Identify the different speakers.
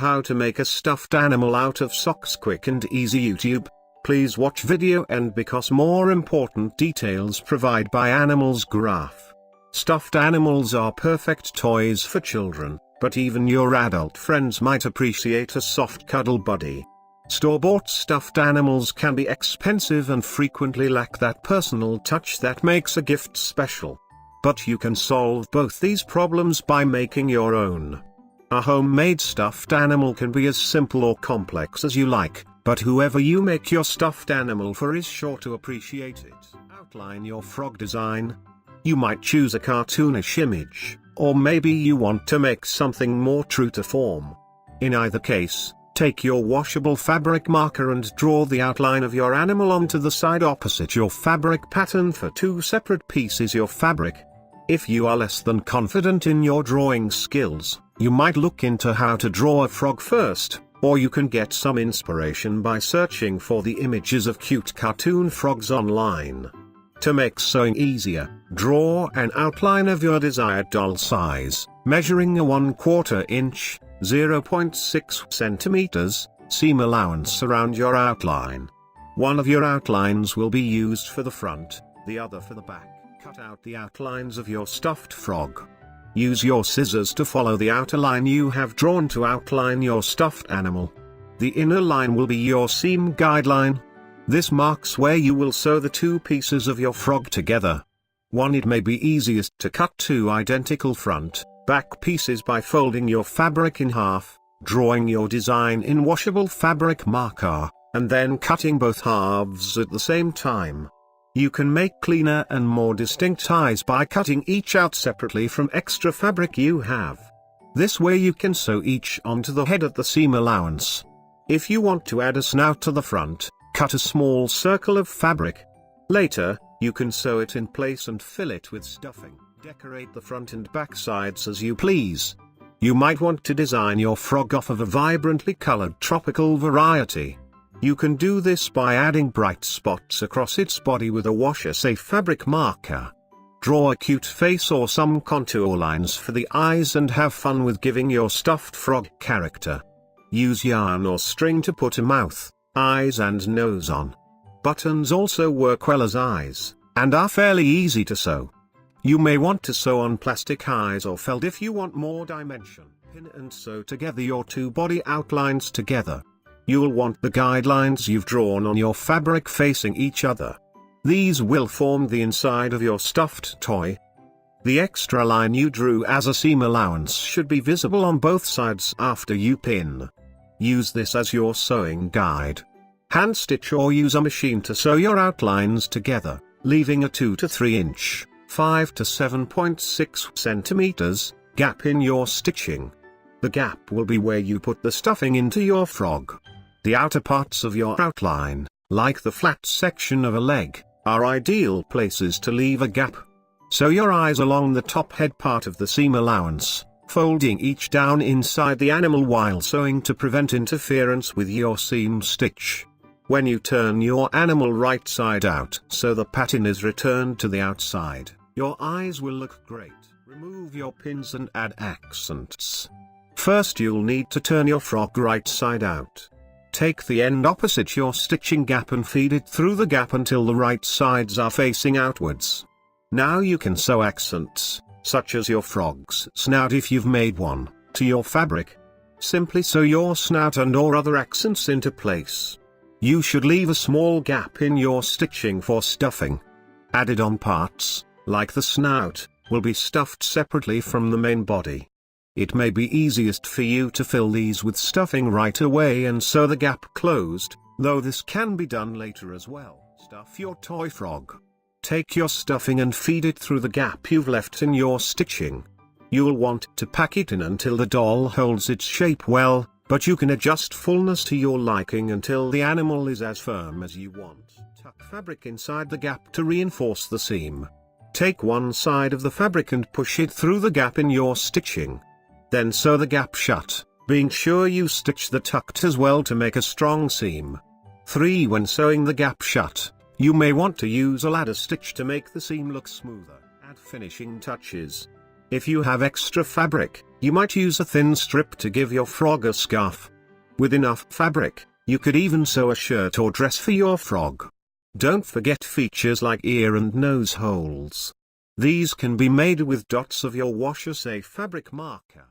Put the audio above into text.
Speaker 1: How to make a stuffed animal out of socks quick and easy. YouTube. Please watch video end because more important details provide by animals graph. Stuffed animals are perfect toys for children, but even your adult friends might appreciate a soft cuddle buddy. Store-bought stuffed animals can be expensive and frequently lack that personal touch that makes a gift special. But you can solve both these problems by making your own. A homemade stuffed animal can be as simple or complex as you like, but whoever you make your stuffed animal for is sure to appreciate it. Outline your frog design. You might choose a cartoonish image, or maybe you want to make something more true to form. In either case, take your washable fabric marker and draw the outline of your animal onto the side opposite your fabric pattern for two separate pieces of fabric. If you are less than confident in your drawing skills, you might look into how to draw a frog first, or you can get some inspiration by searching for the images of cute cartoon frogs online. To make sewing easier, draw an outline of your desired doll size, measuring a 1/4 inch, 0.6 centimeters, seam allowance around your outline. One of your outlines will be used for the front, the other for the back. Cut out the outlines of your stuffed frog. Use your scissors to follow the outer line you have drawn to outline your stuffed animal. The inner line will be your seam guideline. This marks where you will sew the two pieces of your frog together. It may be easiest to cut two identical front, back pieces by folding your fabric in half, drawing your design in washable fabric marker, and then cutting both halves at the same time. You can make cleaner and more distinct eyes by cutting each out separately from extra fabric you have. This way you can sew each onto the head at the seam allowance. If you want to add a snout to the front, cut a small circle of fabric. Later, you can sew it in place and fill it with stuffing. Decorate the front and back sides as you please. You might want to design your frog off of a vibrantly colored tropical variety. You can do this by adding bright spots across its body with a washer-safe fabric marker. Draw a cute face or some contour lines for the eyes and have fun with giving your stuffed frog character. Use yarn or string to put a mouth, eyes and nose on. Buttons also work well as eyes, and are fairly easy to sew. You may want to sew on plastic eyes or felt if you want more dimension. Pin and sew together your two body outlines together. You'll want the guidelines you've drawn on your fabric facing each other. These will form the inside of your stuffed toy. The extra line you drew as a seam allowance should be visible on both sides after you pin. Use this as your sewing guide. Hand stitch or use a machine to sew your outlines together, leaving a 2 to 3 inch, 5 to 7.6 centimeters, gap in your stitching. The gap will be where you put the stuffing into your frog. The outer parts of your outline, like the flat section of a leg, are ideal places to leave a gap. Sew your eyes along the top head part of the seam allowance, folding each down inside the animal while sewing to prevent interference with your seam stitch. When you turn your animal right side out so the pattern is returned to the outside, your eyes will look great. Remove your pins and add accents. First you'll need to turn your frog right side out. Take the end opposite your stitching gap and feed it through the gap until the right sides are facing outwards. Now you can sew accents, such as your frog's snout if you've made one, to your fabric. Simply sew your snout and or other accents into place. You should leave a small gap in your stitching for stuffing. Added on parts, like the snout, will be stuffed separately from the main body. It may be easiest for you to fill these with stuffing right away and sew the gap closed, though this can be done later as well. Stuff your toy frog. Take your stuffing and feed it through the gap you've left in your stitching. You'll want to pack it in until the doll holds its shape well, but you can adjust fullness to your liking until the animal is as firm as you want. Tuck fabric inside the gap to reinforce the seam. Take one side of the fabric and push it through the gap in your stitching. Then sew the gap shut, being sure you stitch the tucked as well to make a strong seam. 3. When sewing the gap shut, you may want to use a ladder stitch to make the seam look smoother. Add finishing touches. If you have extra fabric, you might use a thin strip to give your frog a scarf. With enough fabric, you could even sew a shirt or dress for your frog. Don't forget features like ear and nose holes. These can be made with dots of your wash-safe fabric marker.